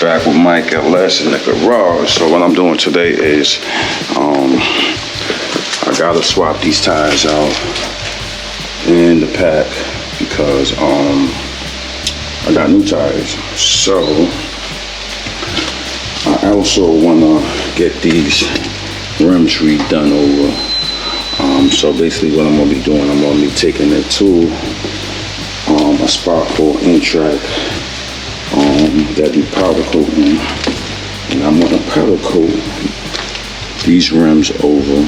Back with Myke LS in the garage. So what I'm doing today is I gotta swap these tires out in the pack because I got new tires. So I also wanna get these rims redone over. So basically what I'm gonna be doing, I'm gonna be taking it to a spot called In-Track that do powder coating, and I'm gonna powder coat these rims over.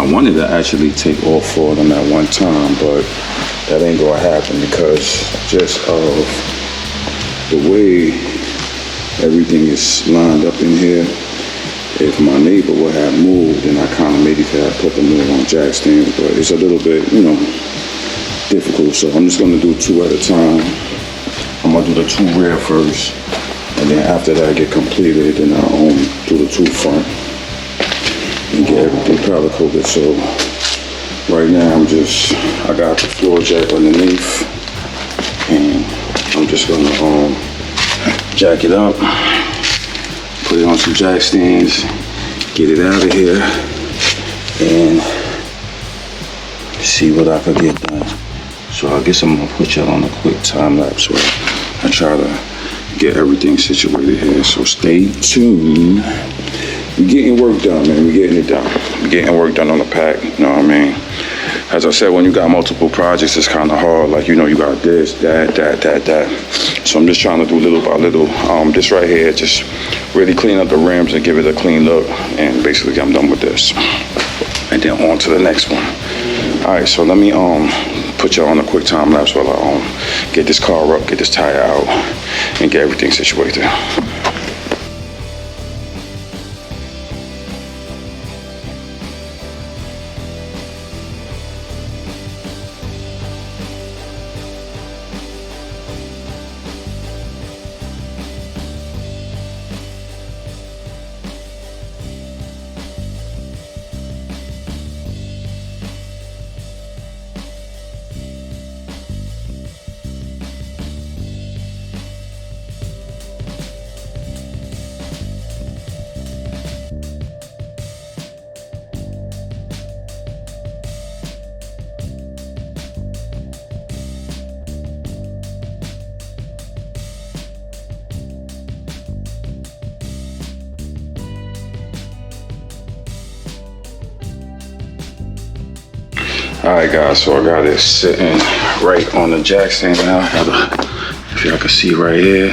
I wanted to actually take all 4 of them at one time, but that ain't gonna happen because just of the way everything is lined up in here. If my neighbor would have moved, then I kind of maybe could have put them more on jack stands, but it's a little bit, difficult. So I'm just gonna do 2 at a time. I'm gonna do the 2 rear first, and then after that get completed, then I'll do the 2 front and get everything powder coated. So right now I got the floor jack underneath, and I'm just gonna jack it up, put it on some jack stands, get it out of here, and see what I can get done. So I guess I'm gonna put y'all on a quick time lapse where I try to get everything situated here. So stay tuned. We're getting work done, man. We're getting it done. We're getting work done on the pack, you know what I mean? As I said, when you got multiple projects, it's kind of hard. Like, you got this, that. So I'm just trying to do little by little. This right here, just really clean up the rims and give it a clean look. And basically, I'm done with this. And then on to the next one. All right, so let me put y'all on a quick time lapse while I get this car up, get this tire out, and get everything situated. Alright guys, so I got it sitting right on the jack stand now. If y'all can see right here,